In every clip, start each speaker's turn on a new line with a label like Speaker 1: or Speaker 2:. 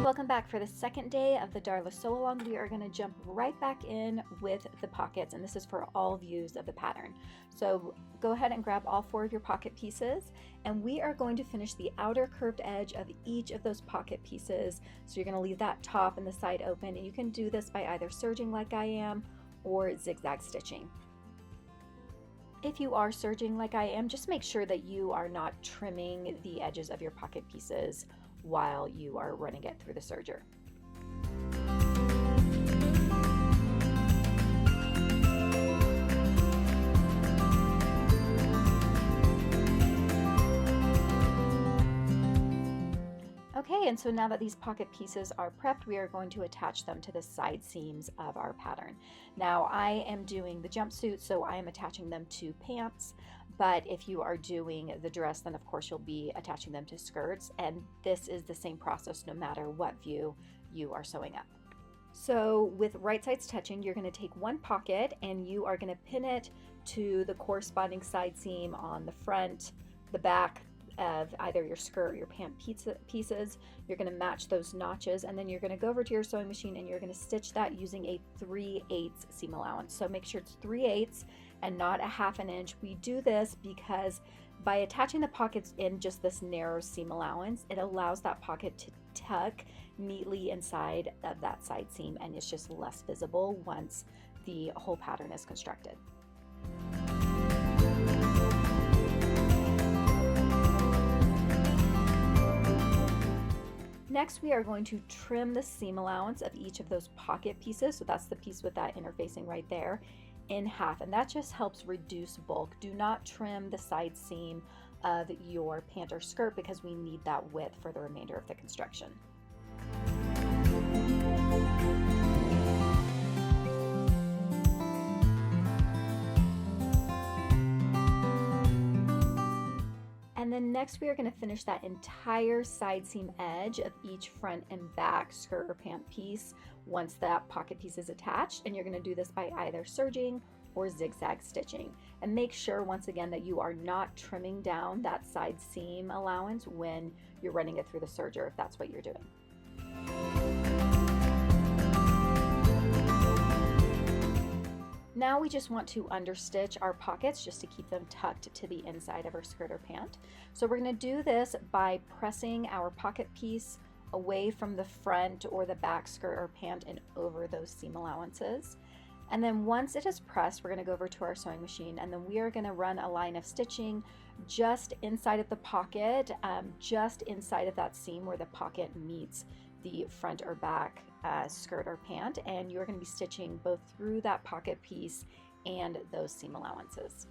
Speaker 1: Welcome back. For the second day of the Darla Sewalong, we are going to jump right back in with the pockets, and this is for all views of the pattern. So go ahead and grab all 4 of your pocket pieces, and we are going to finish the outer curved edge of each of those pocket pieces. So you're going to leave that top and the side open, and you can do this by either serging like I am or zigzag stitching. If you are serging like I am, just make sure that you are not trimming the edges of your pocket pieces while you are running it through the serger. Okay, and so now that these pocket pieces are prepped, we are going to attach them to the side seams of our pattern. Now I am doing the jumpsuit, so I am attaching them to pants, but if you are doing the dress, then of course you'll be attaching them to skirts, and this is the same process no matter what view you are sewing up. So with right sides touching, you're going to take one pocket and you are going to pin it to the corresponding side seam on the front, the back of either your skirt or your pant pieces. You're going to match those notches, and then you're going to go over to your sewing machine and you're going to stitch that using a 3/8 seam allowance. So make sure it's 3/8 and not a 1/2 inch. We do this because by attaching the pockets in just this narrow seam allowance, it allows that pocket to tuck neatly inside of that side seam, and it's just less visible once the whole pattern is constructed. Next, we are going to trim the seam allowance of each of those pocket pieces, so that's the piece with that interfacing right there, in half, and that just helps reduce bulk. Do not trim the side seam of your pant or skirt because we need that width for the remainder of the construction. And then next we are going to finish that entire side seam edge of each front and back skirt or pant piece once that pocket piece is attached, and you're going to do this by either serging or zigzag stitching. And make sure once again that you are not trimming down that side seam allowance when you're running it through the serger, if that's what you're doing. Now we just want to understitch our pockets just to keep them tucked to the inside of our skirt or pant. So we're going to do this by pressing our pocket piece away from the front or the back skirt or pant and over those seam allowances. And then once it is pressed, we're going to go over to our sewing machine, and then we are going to run a line of stitching just inside of the pocket, just inside of that seam where the pocket meets the front or back skirt or pant, and you're going to be stitching both through that pocket piece and those seam allowances.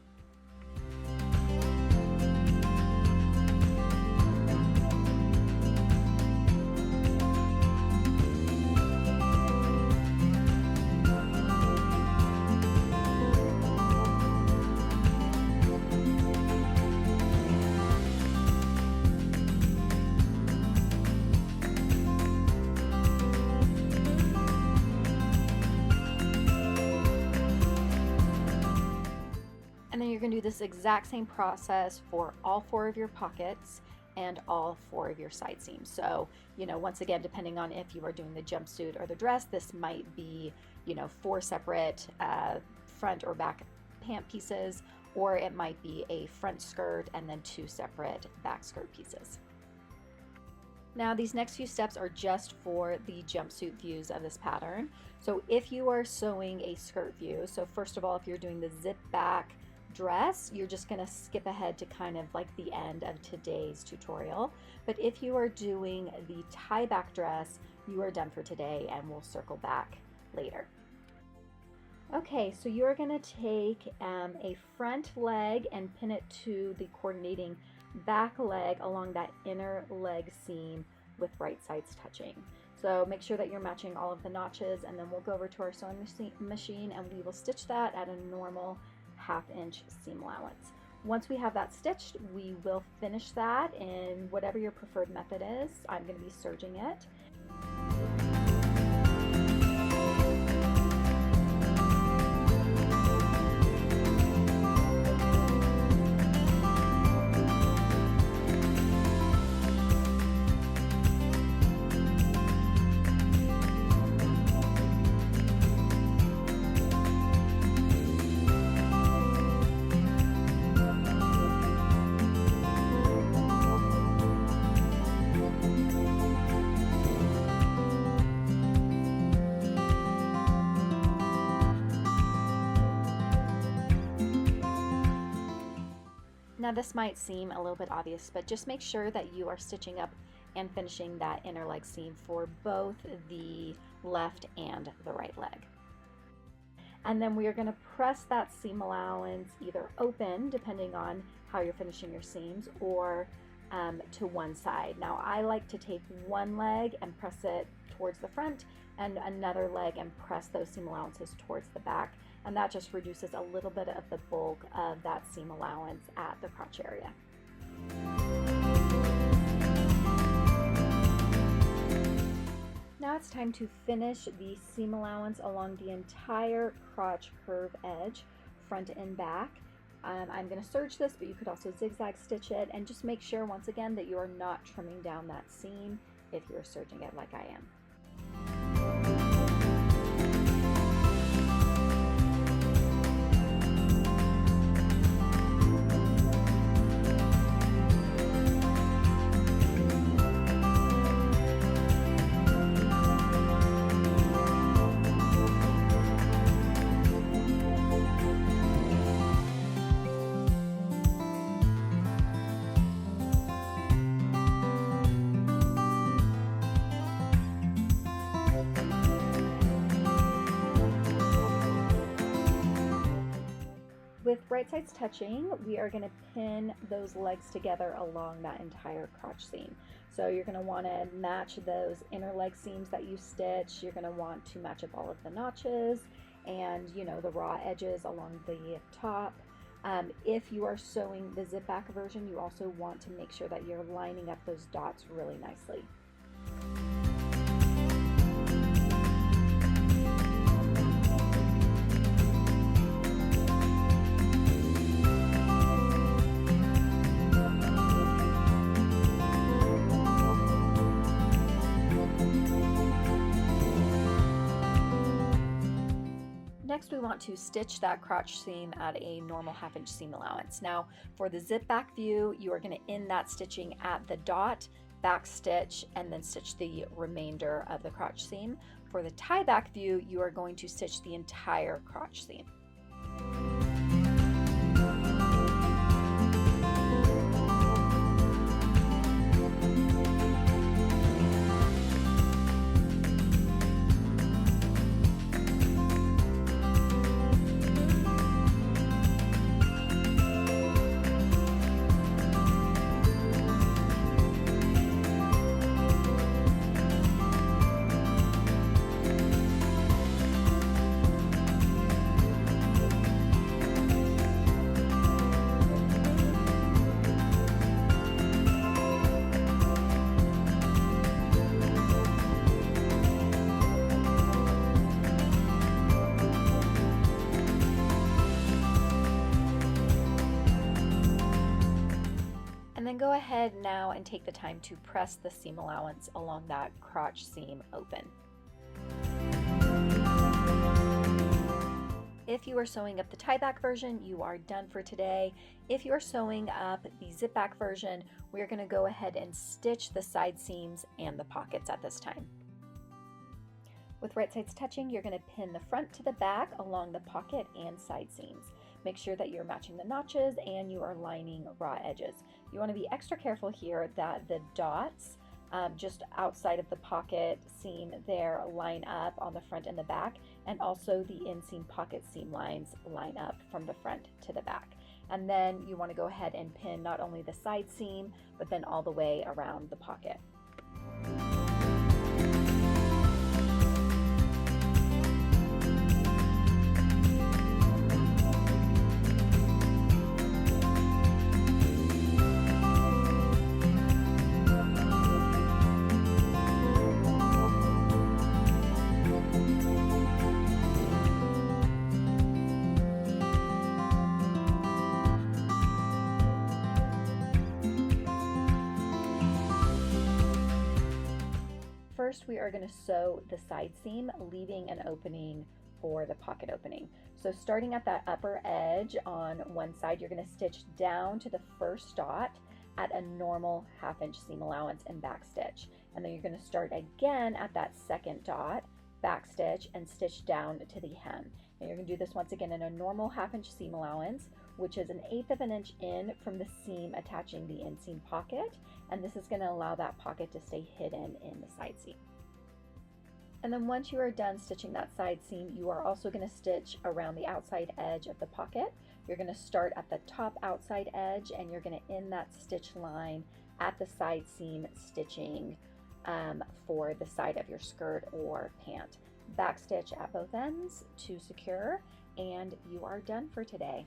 Speaker 1: And then you're going to do this exact same process for all 4 of your pockets and all 4 of your side seams. So, once again, depending on if you are doing the jumpsuit or the dress, this might be, 4 separate front or back pant pieces, or it might be a front skirt and then 2 separate back skirt pieces. Now these next few steps are just for the jumpsuit views of this pattern. So if you are sewing a skirt view, so first of all, if you're doing the zip back dress, you're just going to skip ahead to kind of like the end of today's tutorial. But if you are doing the tie back dress, you are done for today, and we'll circle back later. Okay, so you're going to take a front leg and pin it to the coordinating back leg along that inner leg seam with right sides touching. So make sure that you're matching all of the notches, and then we'll go over to our sewing machine and we will stitch that at a normal 1/2 inch seam allowance. Once we have that stitched, we will finish that in whatever your preferred method is. I'm going to be serging it. Now this might seem a little bit obvious, but just make sure that you are stitching up and finishing that inner leg seam for both the left and the right leg. And then we are going to press that seam allowance either open, depending on how you're finishing your seams, or to one side. Now I like to take one leg and press it towards the front and another leg and press those seam allowances towards the back, and that just reduces a little bit of the bulk of that seam allowance at the crotch area. Now it's time to finish the seam allowance along the entire crotch curve edge, front and back. I'm going to serge this, but you could also zigzag stitch it, and just make sure once again that you are not trimming down that seam if you're serging it like I am. With right sides touching, we are going to pin those legs together along that entire crotch seam. So you're going to want to match those inner leg seams that you stitch. You're going to want to match up all of the notches and, you know, the raw edges along the top. If you are sewing the zip back version, you also want to make sure that you're lining up those dots really nicely. Next, we want to stitch that crotch seam at a normal 1/2 inch seam allowance. Now, for the zip back view, you are going to end that stitching at the dot, back stitch, and then stitch the remainder of the crotch seam. For the tie back view, you are going to stitch the entire crotch seam. And then go ahead now and take the time to press the seam allowance along that crotch seam open. If you are sewing up the tie back version, you are done for today. If you are sewing up the zip back version, we're going to go ahead and stitch the side seams and the pockets at this time. With right sides touching, you're going to pin the front to the back along the pocket and side seams. Make sure that you're matching the notches and you are lining raw edges. You want to be extra careful here that the dots just outside of the pocket seam there line up on the front and the back, and also the inseam pocket seam lines line up from the front to the back. And then you want to go ahead and pin not only the side seam, but then all the way around the pocket. First, we are going to sew the side seam, leaving an opening for the pocket opening. So starting at that upper edge on one side, you're going to stitch down to the first dot at a normal 1/2 inch seam allowance and back stitch. And then you're going to start again at that second dot, back stitch, and stitch down to the hem. And you're going to do this once again in a normal 1/2 inch seam allowance which is 1/8 of an inch in from the seam attaching the inseam pocket, and this is going to allow that pocket to stay hidden in the side seam. And then once you are done stitching that side seam, you are also going to stitch around the outside edge of the pocket. You're going to start at the top outside edge and you're going to end that stitch line at the side seam stitching for the side of your skirt or pant. Backstitch at both ends to secure, and you are done for today.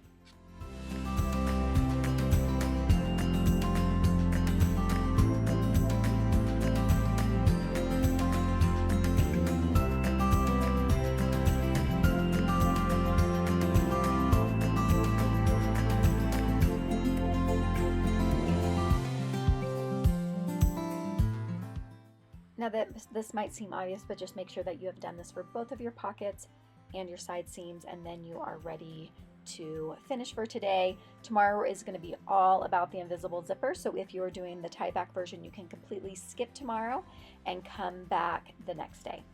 Speaker 1: Now that this might seem obvious, but just make sure that you have done this for both of your pockets and your side seams, and then you are ready to finish for today. Tomorrow is going to be all about the invisible zipper, so if you're doing the tie back version, you can completely skip tomorrow and come back the next day.